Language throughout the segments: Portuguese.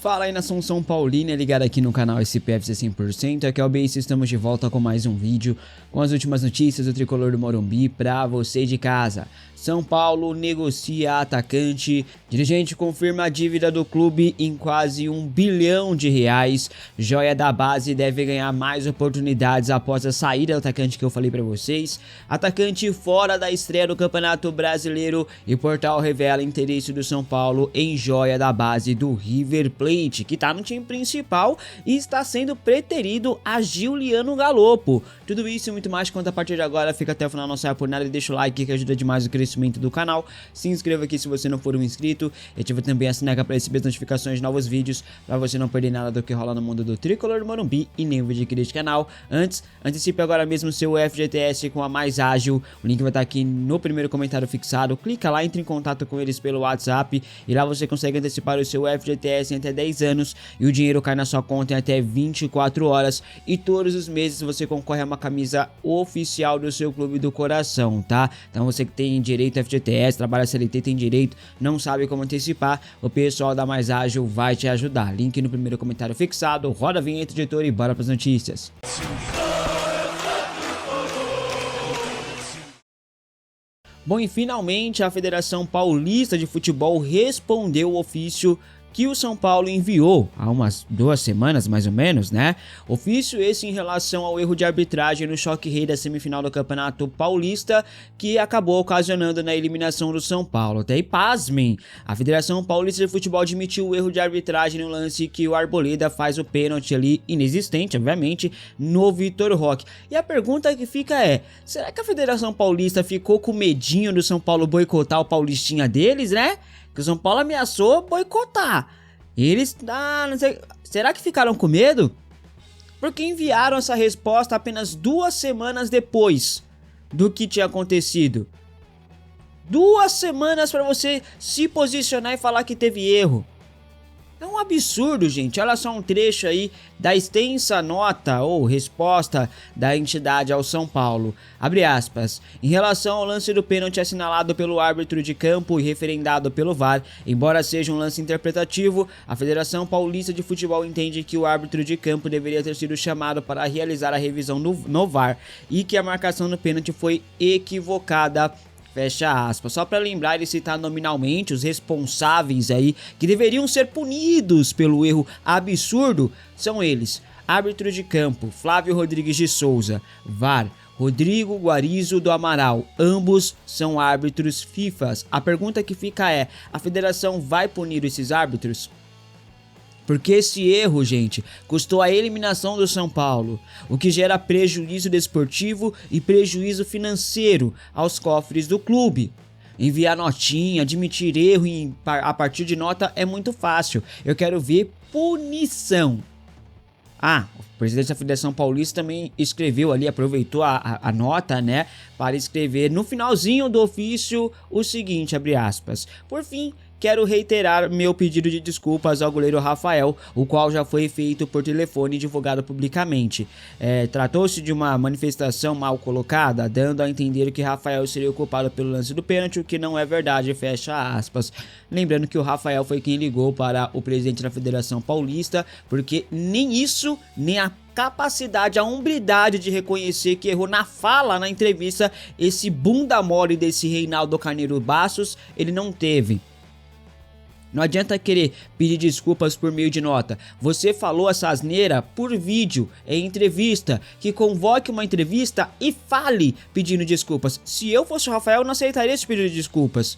Fala aí, nação São Paulina, ligado aqui no canal SPFC 100%, aqui é o BS, estamos de volta com mais um vídeo com as últimas notícias do tricolor do Morumbi pra você de casa. São Paulo negocia atacante, dirigente confirma a dívida do clube em quase R$1 bilhão. Joia da base deve ganhar mais oportunidades após a saída do atacante que eu falei pra vocês. Atacante fora da estreia do Campeonato Brasileiro e portal revela interesse do São Paulo em joia da base do River Plate, que tá no time principal e está sendo preterido a Giuliano Galopo. Tudo isso e muito mais conta a partir de agora, fica até o final, não saia por nada e deixa o like que ajuda demais o crescimento do canal. Se inscreva aqui se você não for um inscrito e ativa também a sineca para receber as notificações de novos vídeos, para você não perder nada do que rola no mundo do tricolor do Morumbi e nem o vídeo aqui deste canal. Antecipe agora mesmo seu FGTS com a Mais Ágil, o link vai estar aqui no primeiro comentário fixado, clica lá, entre em contato com eles pelo WhatsApp e lá você consegue antecipar o seu FGTS em até 10 anos e o dinheiro cai na sua conta em até 24 horas e todos os meses você concorre a uma camisa oficial do seu clube do coração, tá? Então você que tem direito a FGTS, trabalha CLT, tem direito, não sabe como antecipar, o pessoal da Mais Ágil vai te ajudar. Link no primeiro comentário fixado, roda a vinheta, editor, e bora para as notícias. Bom, e finalmente a Federação Paulista de Futebol respondeu o ofício que o São Paulo enviou há umas 2 semanas, mais ou menos, né? Ofício esse em relação ao erro de arbitragem no choque rei da semifinal do Campeonato Paulista, que acabou ocasionando na eliminação do São Paulo. Até aí, pasmem, a Federação Paulista de Futebol admitiu o erro de arbitragem no lance que o Arboleda faz o pênalti ali, inexistente, obviamente, no Vitor Roque. E a pergunta que fica é, será que a Federação Paulista ficou com medinho do São Paulo boicotar o Paulistinha deles, né? Que o São Paulo ameaçou boicotar. Eles, não sei, será que ficaram com medo? Porque enviaram essa resposta apenas 2 semanas depois do que tinha acontecido. 2 semanas para você se posicionar e falar que teve erro. É um absurdo, gente. Olha só um trecho aí da extensa nota ou resposta da entidade ao São Paulo. Abre aspas. Em relação ao lance do pênalti assinalado pelo árbitro de campo e referendado pelo VAR, embora seja um lance interpretativo, a Federação Paulista de Futebol entende que o árbitro de campo deveria ter sido chamado para realizar a revisão no VAR e que a marcação do pênalti foi equivocada. Fecha aspas. Só para lembrar e citar nominalmente os responsáveis aí que deveriam ser punidos pelo erro absurdo são eles: árbitro de campo Flávio Rodrigues de Souza, VAR Rodrigo Guarizo do Amaral, ambos são árbitros FIFAs. A pergunta que fica é: a federação vai punir esses árbitros? Porque esse erro, gente, custou a eliminação do São Paulo, o que gera prejuízo desportivo e prejuízo financeiro aos cofres do clube. Enviar notinha, admitir erro a partir de nota é muito fácil. Eu quero ver punição. O presidente da Federação Paulista também escreveu ali, aproveitou a nota, né, para escrever no finalzinho do ofício o seguinte, abre aspas: por fim, quero reiterar meu pedido de desculpas ao goleiro Rafael, o qual já foi feito por telefone e divulgado publicamente. Tratou-se de uma manifestação mal colocada, dando a entender que Rafael seria o culpado pelo lance do pênalti, o que não é verdade, fecha aspas. Lembrando que o Rafael foi quem ligou para o presidente da Federação Paulista, porque nem isso, nem a capacidade, a hombridade de reconhecer que errou na fala, na entrevista, esse bunda mole desse Reinaldo Carneiro Bastos, ele não teve. Não adianta querer pedir desculpas por meio de nota. Você falou essa asneira por vídeo, em entrevista, que convoque uma entrevista e fale pedindo desculpas. Se eu fosse o Rafael, eu não aceitaria esse pedido de desculpas.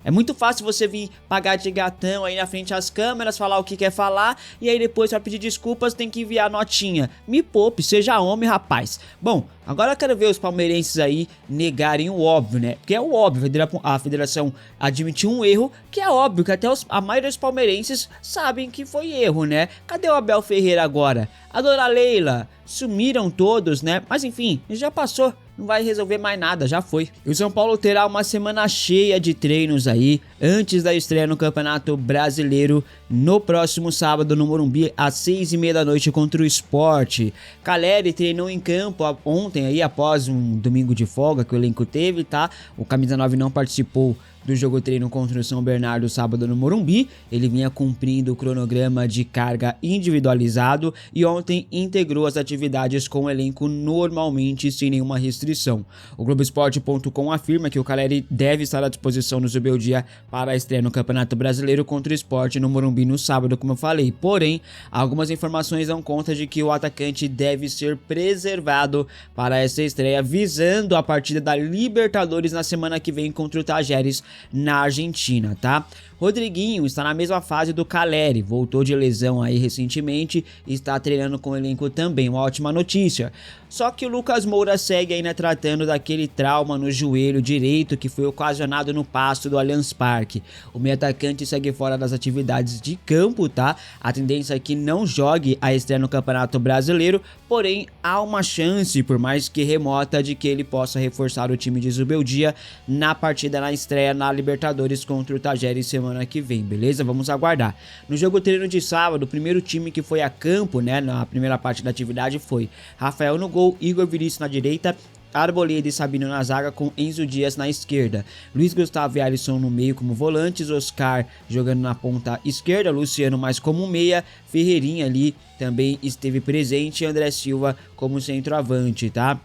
É muito fácil você vir pagar de gatão aí na frente às câmeras, falar o que quer falar, e aí depois pra pedir desculpas tem que enviar notinha. Me poupe, seja homem, rapaz. Bom, agora eu quero ver os palmeirenses aí negarem o óbvio, né? Porque é o óbvio, a federação admitiu um erro, que é óbvio, que até a maioria dos palmeirenses sabem que foi erro, né? Cadê o Abel Ferreira agora? A Dona Leila? Sumiram todos, né? Mas enfim, já passou. Não vai resolver mais nada, já foi. E o São Paulo terá uma semana cheia de treinos aí, antes da estreia no Campeonato Brasileiro, no próximo sábado no Morumbi, às 6h30 da noite contra o Sport. Caleri treinou em campo ontem aí, após um domingo de folga que o elenco teve, tá? O Camisa 9 não participou do jogo treino contra o São Bernardo sábado no Morumbi. Ele vinha cumprindo o cronograma de carga individualizado e ontem integrou as atividades com o elenco normalmente sem nenhuma restrição. O Globoesporte.com afirma que o Caleri deve estar à disposição no Zubeldia para a estreia no Campeonato Brasileiro contra o Sport no Morumbi no sábado, como eu falei. Porém, algumas informações dão conta de que o atacante deve ser preservado para essa estreia, visando a partida da Libertadores na semana que vem contra o Tajeres na Argentina, tá? Rodriguinho está na mesma fase do Caleri, voltou de lesão aí recentemente e está treinando com o elenco também, uma ótima notícia. Só que o Lucas Moura segue ainda tratando daquele trauma no joelho direito que foi ocasionado no pasto do Allianz Parque. O meio atacante segue fora das atividades de campo, tá? A tendência é que não jogue a estreia no Campeonato Brasileiro, porém há uma chance, por mais que remota, de que ele possa reforçar o time de Zubeldia na partida na estreia na Libertadores contra o Tajeres semana que vem, beleza? Vamos aguardar. No jogo treino de sábado, o primeiro time que foi a campo, né, na primeira parte da atividade foi Rafael no gol, Igor Vinícius na direita, Arboleda e Sabino na zaga com Enzo Dias na esquerda, Luiz Gustavo e Alisson no meio como volantes, Oscar jogando na ponta esquerda, Luciano mais como meia, Ferreirinha ali também esteve presente e André Silva como centroavante, tá?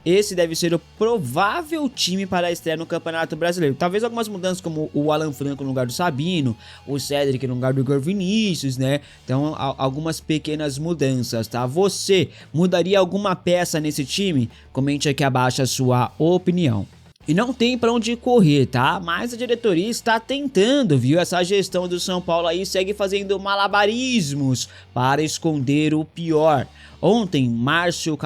Esse deve ser o provável time para a estreia no Campeonato Brasileiro. Talvez algumas mudanças como o Alan Franco no lugar do Sabino, o Cédric no lugar do Igor Vinícius, né? Então algumas pequenas mudanças, tá? Você mudaria alguma peça nesse time? Comente aqui abaixo a sua opinião. E não tem pra onde correr, tá? Mas a diretoria está tentando, viu? Essa gestão do São Paulo aí segue fazendo malabarismos para esconder o pior. Ontem, Márcio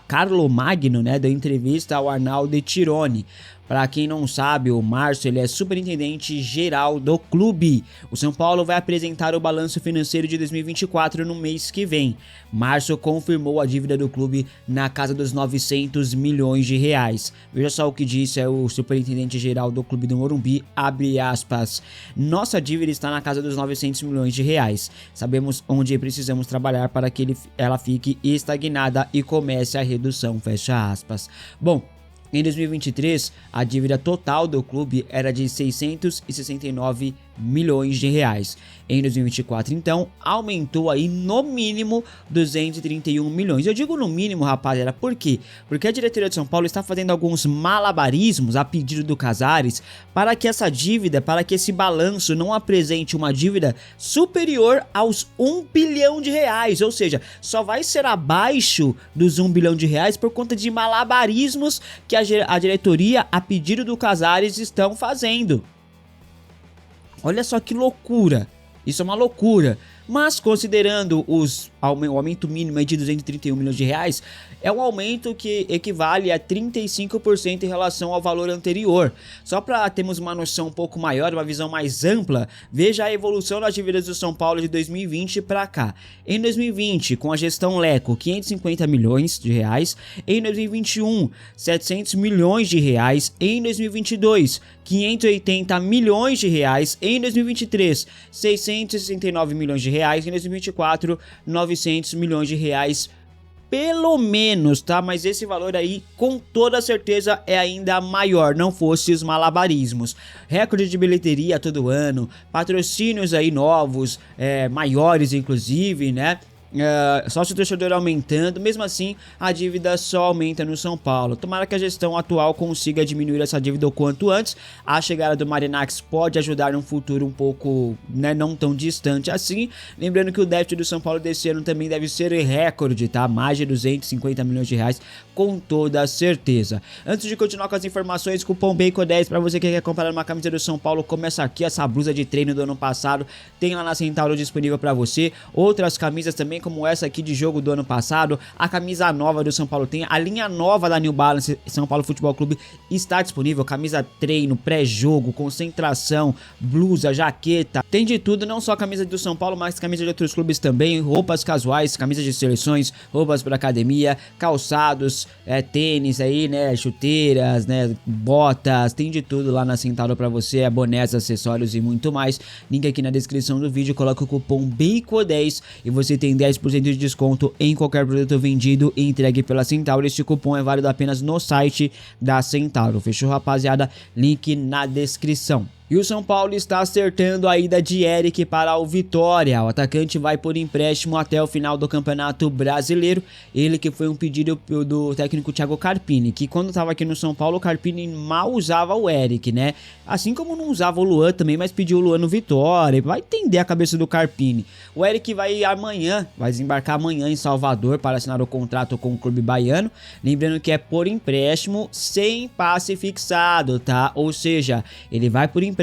Carlomagno, né, deu entrevista ao Arnaldo Tironi. Para quem não sabe, o Márcio ele é superintendente geral do clube. O São Paulo vai apresentar o balanço financeiro de 2024 no mês que vem. Márcio confirmou a dívida do clube na casa dos 900 milhões de reais. Veja só o que disse o superintendente geral do clube do Morumbi, abre aspas. Nossa dívida está na casa dos 900 milhões de reais. Sabemos onde precisamos trabalhar para que ela fique estagnada e comece a redução, fecha aspas. Bom, em 2023, a dívida total do clube era de 669 milhões de reais. Em 2024, então, aumentou aí no mínimo 231 milhões. Eu digo no mínimo, rapaziada, por quê? Porque a diretoria de São Paulo está fazendo alguns malabarismos a pedido do Casares para que essa dívida, para que esse balanço não apresente uma dívida superior aos 1 bilhão de reais, ou seja, só vai ser abaixo dos 1 bilhão de reais por conta de malabarismos que a diretoria, a pedido do Casares, estão fazendo. Olha só que loucura, isso é uma loucura, mas considerando o aumento mínimo de 231 milhões de reais, é um aumento que equivale a 35% em relação ao valor anterior. Só para termos uma noção um pouco maior, uma visão mais ampla, veja a evolução das dívidas do São Paulo de 2020 para cá. Em 2020, com a gestão Leco, 550 milhões de reais. Em 2021, 700 milhões de reais. Em 2022, 580 milhões de reais. Em 2023, 669 milhões de reais. Em 2024, 900 milhões de reais. Pelo menos, tá? Mas esse valor aí, com toda certeza, é ainda maior, não fosse os malabarismos. Recorde de bilheteria todo ano, patrocínios aí novos, maiores inclusive, né? Sócio torcedor aumentando, mesmo assim a dívida só aumenta no São Paulo. Tomara que a gestão atual consiga diminuir essa dívida o quanto antes. A chegada do Marinakis pode ajudar num futuro um pouco, né, não tão distante assim. Lembrando que o déficit do São Paulo desse ano também deve ser recorde, tá? Mais de 250 milhões de reais, com toda certeza. Antes de continuar com as informações, cupom BACON10 para você que quer comprar uma camisa do São Paulo. Começa aqui, essa blusa de treino do ano passado tem lá na Centauro disponível para você. Outras camisas também, como essa aqui de jogo do ano passado, a camisa nova do São Paulo tem, a linha nova da New Balance São Paulo Futebol Clube está disponível, camisa treino, pré-jogo, concentração, blusa, jaqueta, tem de tudo, não só a camisa do São Paulo, mas camisa de outros clubes também, roupas casuais, camisas de seleções, roupas para academia, calçados, tênis aí, né, chuteiras, né, botas, tem de tudo lá na Centauro para você, bonés, acessórios e muito mais. Link aqui na descrição do vídeo, coloca o cupom BACON10 e você tem 10 10% de desconto em qualquer produto vendido e entregue pela Centauro. Este cupom é válido apenas no site da Centauro. Fechou, rapaziada? Link na descrição. E o São Paulo está acertando a ida de Eric para o Vitória. O atacante vai por empréstimo até o final do Campeonato Brasileiro. Ele que foi um pedido do técnico Thiago Carpini, que quando estava aqui no São Paulo, o Carpini mal usava o Eric, né? Assim como não usava o Luan também, mas pediu o Luan no Vitória. Vai entender a cabeça do Carpini. O Eric vai desembarcar amanhã em Salvador para assinar o contrato com o clube baiano. Lembrando que é por empréstimo sem passe fixado, tá? Ou seja, ele vai por empréstimo,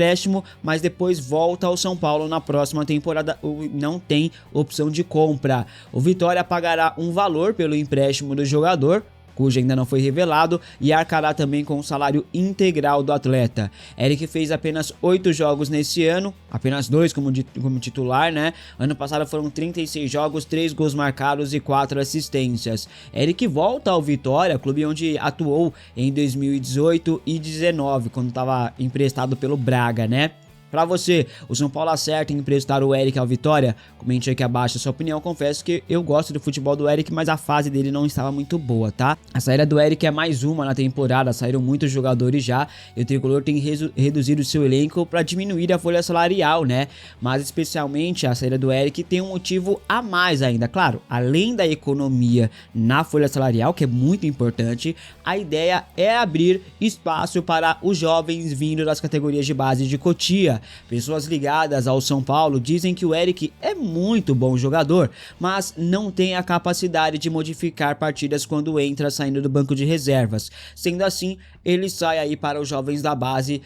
mas depois volta ao São Paulo na próxima temporada, não tem opção de compra. O Vitória pagará um valor pelo empréstimo do jogador, cujo ainda não foi revelado, e arcará também com o salário integral do atleta. Eric fez apenas 8 jogos nesse ano, apenas 2 como titular, né? Ano passado foram 36 jogos, 3 gols marcados e 4 assistências. Eric volta ao Vitória, clube onde atuou em 2018 e 2019, quando estava emprestado pelo Braga, né? Pra você, o São Paulo acerta em emprestar o Eric ao Vitória? Comente aqui abaixo a sua opinião. Confesso que eu gosto do futebol do Eric, mas a fase dele não estava muito boa, tá? A saída do Eric é mais uma na temporada, saíram muitos jogadores já, e o Tricolor tem reduzido seu elenco para diminuir a folha salarial, né? Mas especialmente a saída do Eric tem um motivo a mais ainda. Claro, além da economia na folha salarial, que é muito importante, a ideia é abrir espaço para os jovens vindo das categorias de base de Cotia. Pessoas ligadas ao São Paulo dizem que o Eric é muito bom jogador, mas não tem a capacidade de modificar partidas quando entra saindo do banco de reservas. Sendo assim, ele sai aí para os jovens da base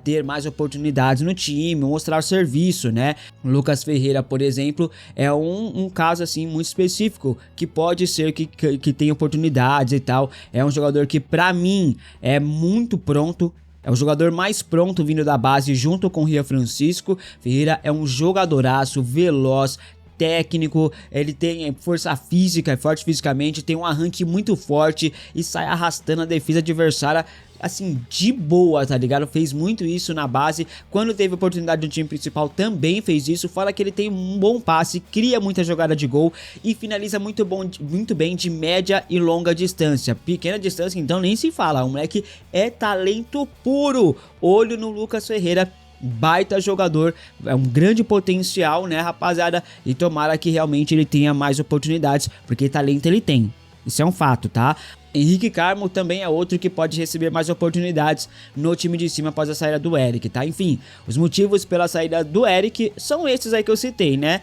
ter mais oportunidades no time, mostrar serviço, né? Lucas Ferreira, por exemplo, é um caso assim muito específico, que pode ser que tenha oportunidades e tal. É um jogador que para mim é muito pronto. É o jogador mais pronto vindo da base junto com o Rian Francisco. Ferreira é um jogadoraço, veloz, técnico, ele tem força física, é forte fisicamente, tem um arranque muito forte e sai arrastando a defesa adversária assim, de boa, tá ligado? Fez muito isso na base, quando teve oportunidade no time principal também fez isso, fora que ele tem um bom passe, cria muita jogada de gol e finaliza muito bem de média e longa distância. Pequena distância então nem se fala, o moleque é talento puro. Olho no Lucas Ferreira, baita jogador, é um grande potencial, né, rapaziada? E tomara que realmente ele tenha mais oportunidades, porque talento ele tem. Isso é um fato, tá? Henrique Carmo também é outro que pode receber mais oportunidades no time de cima após a saída do Eric, tá? Enfim, os motivos pela saída do Eric são esses aí que eu citei, né?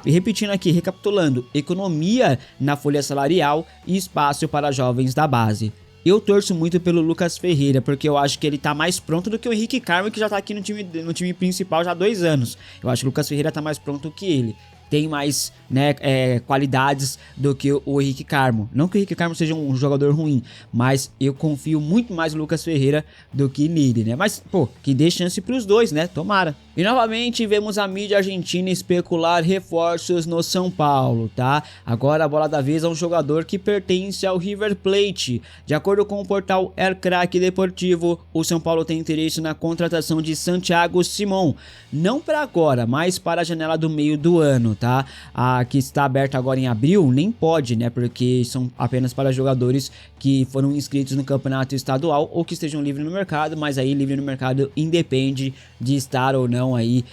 Repetindo aqui, recapitulando: economia na folha salarial e espaço para jovens da base. Eu torço muito pelo Lucas Ferreira, porque eu acho que ele tá mais pronto do que o Henrique Carmo, que já tá aqui no time principal já há 2 anos. Eu acho que o Lucas Ferreira tá mais pronto que ele. Tem mais, né, qualidades do que o Henrique Carmo. Não que o Henrique Carmo seja um jogador ruim, mas eu confio muito mais no Lucas Ferreira do que nele, né? Mas, pô, que dê chance pros dois, né? Tomara. E novamente vemos a mídia argentina especular reforços no São Paulo, tá? Agora a bola da vez é um jogador que pertence ao River Plate. De acordo com o portal El Crack Deportivo, o São Paulo tem interesse na contratação de Santiago Simón. Não para agora, mas para a janela do meio do ano, tá? A que está aberta agora em abril, nem pode, né? Porque são apenas para jogadores que foram inscritos no campeonato estadual ou que estejam livres no mercado, mas aí livre no mercado independe de estar ou não aí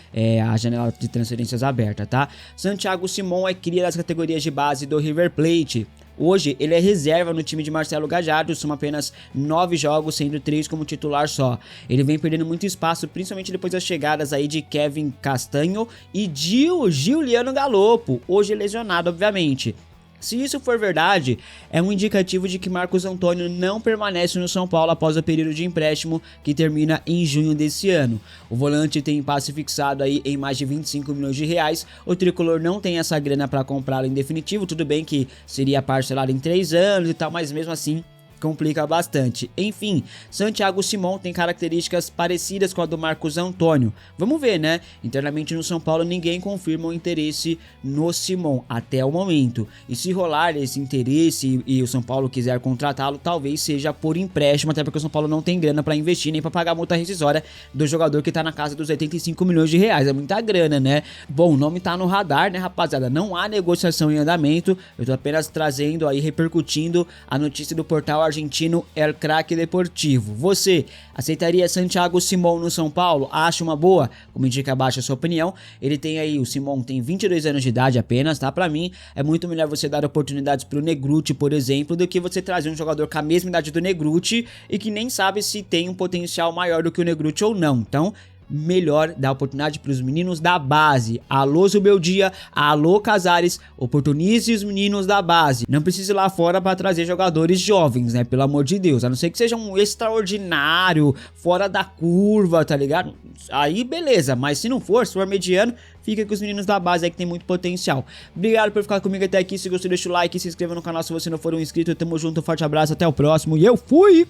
a janela de transferências aberta, tá? Santiago Simón é cria das categorias de base do River Plate. Hoje ele é reserva no time de Marcelo Gallardo, soma apenas 9 jogos, sendo 3 como titular só. Ele vem perdendo muito espaço, principalmente depois das chegadas aí de Kevin Castanho e de Giuliano Galopo, hoje lesionado obviamente. Se isso for verdade, é um indicativo de que Marcos Antônio não permanece no São Paulo após o período de empréstimo que termina em junho desse ano. O volante tem passe fixado aí em mais de 25 milhões de reais. O Tricolor não tem essa grana para comprá-lo em definitivo, tudo bem que seria parcelado em 3 anos e tal, mas mesmo assim complica bastante. Enfim, Santiago Simon tem características parecidas com a do Marcos Antônio. Vamos ver, né? Internamente no São Paulo ninguém confirma o interesse no Simon até o momento. E se rolar esse interesse e o São Paulo quiser contratá-lo, talvez seja por empréstimo, até porque o São Paulo não tem grana pra investir nem pra pagar a multa rescisória do jogador que tá na casa dos 85 milhões de reais. É muita grana, né? Bom, o nome tá no radar, né, rapaziada? Não há negociação em andamento. Eu tô apenas trazendo aí, repercutindo a notícia do portal argentino El Craque Deportivo. Você aceitaria Santiago Simon no São Paulo? Acha uma boa? Comente aqui abaixo a sua opinião. Ele tem aí, o Simon tem 22 anos de idade apenas, tá? Pra mim, é muito melhor você dar oportunidades pro Negrutti, por exemplo, do que você trazer um jogador com a mesma idade do Negrutti e que nem sabe se tem um potencial maior do que o Negrutti ou não. Então, melhor dar oportunidade para os meninos da base. Alô Zubeldia, alô Casares, oportunize os meninos da base. Não precisa ir lá fora para trazer jogadores jovens, né? Pelo amor de Deus. A não ser que seja um extraordinário, fora da curva, tá ligado? Aí beleza, mas se não for, se for mediano, fica com os meninos da base aí que tem muito potencial. Obrigado por ficar comigo até aqui. Se gostou, deixa o like, se inscreva no canal se você não for um inscrito. Tamo junto, um forte abraço, até o próximo e eu fui!